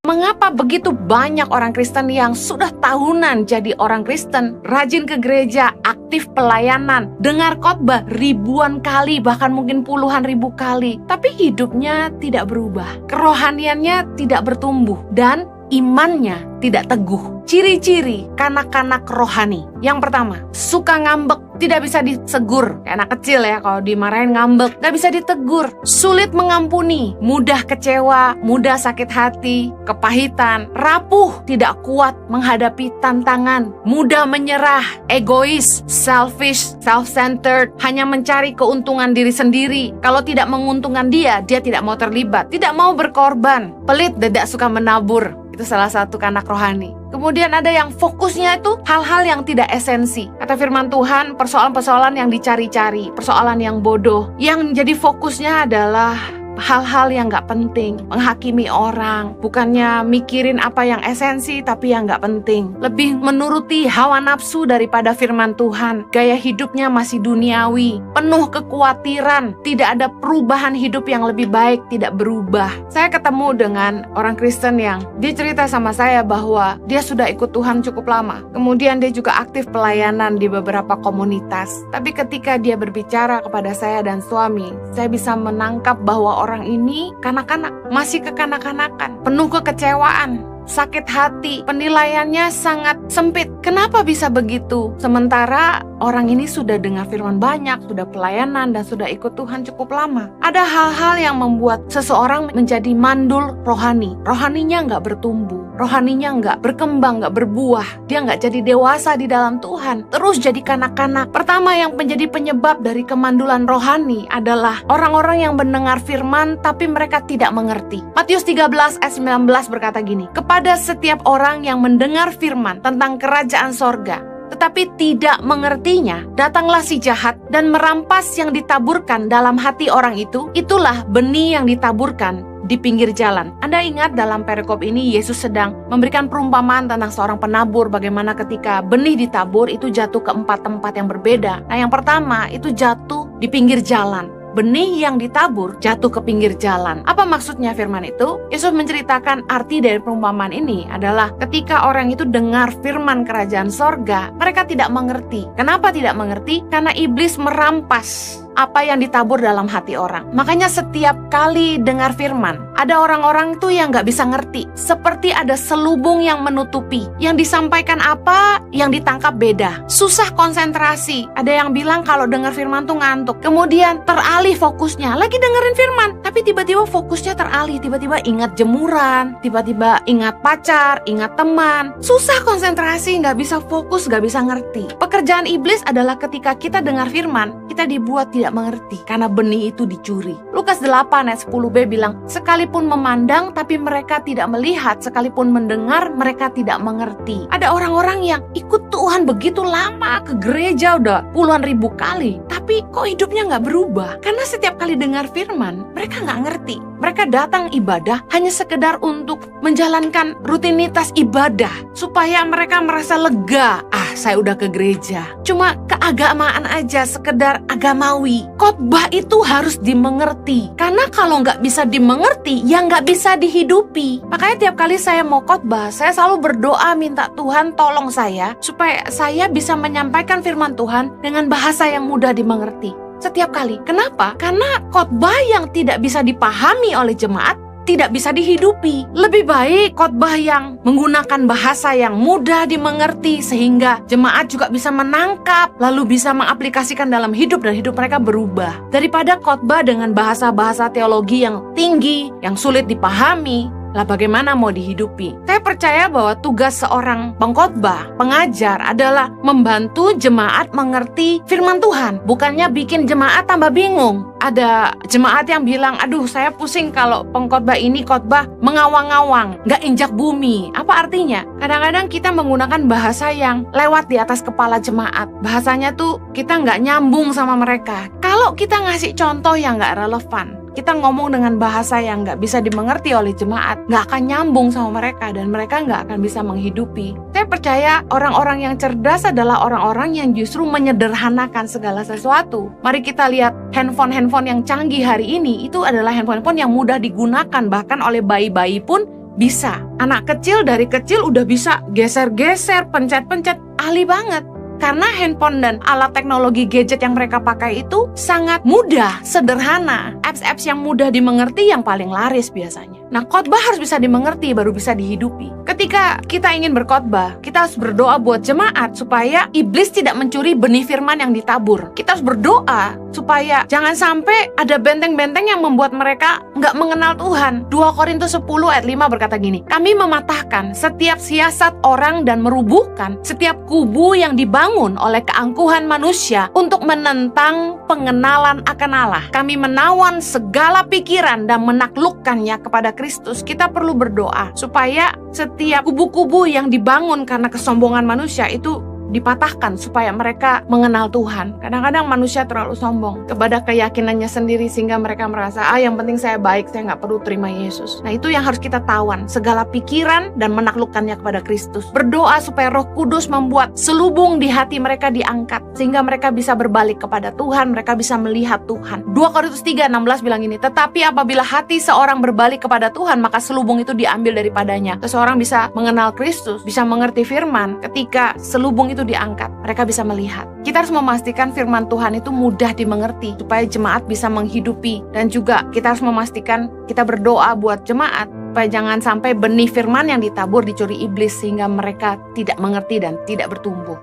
Mengapa begitu banyak orang Kristen yang sudah tahunan jadi orang Kristen, rajin ke gereja, aktif pelayanan, dengar khotbah ribuan kali, bahkan mungkin puluhan ribu kali, tapi hidupnya tidak berubah, kerohaniannya tidak bertumbuh, dan imannya tidak teguh. Ciri-ciri kanak-kanak rohani. Yang pertama, suka ngambek, tidak bisa disegur. Kayak anak kecil ya, kalau dimarahin ngambek, gak bisa ditegur. Sulit mengampuni, mudah kecewa, mudah sakit hati, kepahitan, rapuh, tidak kuat menghadapi tantangan, mudah menyerah, egois, selfish, self-centered, hanya mencari keuntungan diri sendiri. Kalau tidak menguntungkan dia tidak mau terlibat, tidak mau berkorban, pelit, tidak suka menabur. Itu salah satu kanak rohani. Kemudian ada yang fokusnya itu hal-hal yang tidak esensi. Kata firman Tuhan, persoalan-persoalan yang dicari-cari, persoalan yang bodoh. Yang jadi fokusnya adalah hal-hal yang gak penting, menghakimi orang, bukannya mikirin apa yang esensi tapi yang gak penting, lebih menuruti hawa nafsu daripada firman Tuhan. Gaya hidupnya masih duniawi, penuh kekhawatiran, tidak ada perubahan hidup yang lebih baik, tidak berubah. Saya ketemu dengan orang Kristen yang dia cerita sama saya bahwa dia sudah ikut Tuhan cukup lama, kemudian dia juga aktif pelayanan di beberapa komunitas, tapi ketika dia berbicara kepada saya dan suami, saya bisa menangkap bahwa orang ini kanak-kanak, masih kekanak-kanakan, penuh kekecewaan, sakit hati, penilaiannya sangat sempit. Kenapa bisa begitu? Sementara orang ini sudah dengar firman banyak, sudah pelayanan, dan sudah ikut Tuhan cukup lama. Ada hal-hal yang membuat seseorang menjadi mandul rohani. Rohaninya nggak bertumbuh, rohaninya nggak berkembang, nggak berbuah. Dia nggak jadi dewasa di dalam Tuhan, terus jadi kanak-kanak. Pertama yang menjadi penyebab dari kemandulan rohani adalah orang-orang yang mendengar firman tapi mereka tidak mengerti. Matius 13 ayat 19 berkata gini, kepada setiap orang yang mendengar firman tentang kerajaan sorga, tetapi tidak mengertinya, datanglah si jahat dan merampas yang ditaburkan dalam hati orang itu. Itulah benih yang ditaburkan di pinggir jalan. Anda ingat dalam perikop ini Yesus sedang memberikan perumpamaan tentang seorang penabur, bagaimana ketika benih ditabur itu jatuh ke 4 tempat yang berbeda. Nah, yang pertama itu jatuh di pinggir jalan. Benih yang ditabur jatuh ke pinggir jalan. Apa maksudnya firman itu? Yesus menceritakan arti dari perumpamaan ini adalah ketika orang itu dengar firman kerajaan sorga, mereka tidak mengerti. Kenapa tidak mengerti? Karena iblis merampas apa yang ditabur dalam hati orang. Makanya setiap kali dengar firman, ada orang-orang tuh yang gak bisa ngerti. Seperti ada selubung yang menutupi. Yang disampaikan apa, yang ditangkap beda. Susah konsentrasi. Ada yang bilang kalau dengar firman tuh ngantuk. Kemudian teralih fokusnya. Lagi dengerin firman, tapi tiba-tiba fokusnya teralih. Tiba-tiba ingat jemuran, tiba-tiba ingat pacar, ingat teman. Susah konsentrasi, gak bisa fokus, gak bisa ngerti. Pekerjaan iblis adalah ketika kita dengar firman, kita dibuat tidak mengerti karena benih itu dicuri. Lukas 8 ayat 10b bilang, sekalipun memandang tapi mereka tidak melihat, sekalipun mendengar mereka tidak mengerti. Ada orang-orang yang ikut Tuhan begitu lama, ke gereja udah puluhan ribu kali, tapi kok hidupnya gak berubah? Karena setiap kali dengar firman, mereka gak ngerti. Mereka datang ibadah hanya sekedar untuk menjalankan rutinitas ibadah supaya mereka merasa lega. Saya udah ke gereja. Cuma keagamaan aja, sekedar agamawi. Khotbah itu harus dimengerti. Karena kalau nggak bisa dimengerti, ya nggak bisa dihidupi. Makanya tiap kali saya mau khotbah, saya selalu berdoa minta Tuhan tolong saya supaya saya bisa menyampaikan firman Tuhan dengan bahasa yang mudah dimengerti. Setiap kali. Kenapa? Karena khotbah yang tidak bisa dipahami oleh jemaat tidak bisa dihidupi. Lebih baik khotbah yang menggunakan bahasa yang mudah dimengerti sehingga jemaat juga bisa menangkap lalu bisa mengaplikasikan dalam hidup dan hidup mereka berubah. Daripada khotbah dengan bahasa-bahasa teologi yang tinggi, yang sulit dipahami, lah bagaimana mau dihidupi? Saya percaya bahwa tugas seorang pengkhotbah, pengajar adalah membantu jemaat mengerti firman Tuhan, bukannya bikin jemaat tambah bingung. Ada jemaat yang bilang, aduh saya pusing kalau pengkhotbah ini khotbah mengawang-awang, gak injak bumi. Apa artinya? Kadang-kadang kita menggunakan bahasa yang lewat di atas kepala jemaat. Bahasanya tuh kita gak nyambung sama mereka. Kalau kita ngasih contoh yang gak relevan, kita ngomong dengan bahasa yang gak bisa dimengerti oleh jemaat, gak akan nyambung sama mereka dan mereka gak akan bisa menghidupi. Saya percaya orang-orang yang cerdas adalah orang-orang yang justru menyederhanakan segala sesuatu. Mari kita lihat handphone yang canggih hari ini, itu adalah handphone yang mudah digunakan, bahkan oleh bayi-bayi pun bisa. Anak kecil dari kecil udah bisa geser-geser, pencet-pencet, ahli banget. Karena handphone dan alat teknologi gadget yang mereka pakai itu sangat mudah, sederhana. Apps-apps yang mudah dimengerti yang paling laris biasanya. Nah, khotbah harus bisa dimengerti, baru bisa dihidupi. Ketika kita ingin berkhotbah, kita harus berdoa buat jemaat supaya iblis tidak mencuri benih firman yang ditabur. Kita harus berdoa supaya jangan sampai ada benteng-benteng yang membuat mereka nggak mengenal Tuhan. 2 Korintus 10 ayat 5 berkata gini, kami mematahkan setiap siasat orang dan merubuhkan setiap kubu yang dibangun oleh keangkuhan manusia untuk menentang pengenalan akan Allah. Kami menawan segala pikiran dan menaklukkannya kepada Kristus. Kita perlu berdoa supaya setiap kubu-kubu yang dibangun karena kesombongan manusia itu dipatahkan supaya mereka mengenal Tuhan. Kadang-kadang manusia terlalu sombong kepada keyakinannya sendiri sehingga mereka merasa, yang penting saya baik, saya nggak perlu terima Yesus. Nah, itu yang harus kita tawan, segala pikiran dan menaklukkannya kepada Kristus. Berdoa supaya Roh Kudus membuat selubung di hati mereka diangkat sehingga mereka bisa berbalik kepada Tuhan, mereka bisa melihat Tuhan. 2 Korintus 3:16 bilang ini, tetapi apabila hati seorang berbalik kepada Tuhan, maka selubung itu diambil daripadanya. Seseorang bisa mengenal Kristus, bisa mengerti firman ketika selubung itu diangkat, mereka bisa melihat. Kita harus memastikan firman Tuhan itu mudah dimengerti supaya jemaat bisa menghidupi, dan juga kita harus memastikan kita berdoa buat jemaat supaya jangan sampai benih firman yang ditabur dicuri iblis sehingga mereka tidak mengerti dan tidak bertumbuh.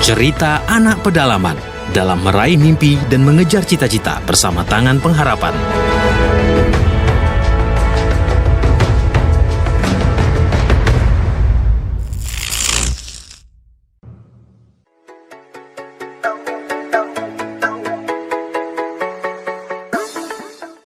Cerita anak pedalaman dalam meraih mimpi dan mengejar cita-cita bersama Tangan Pengharapan.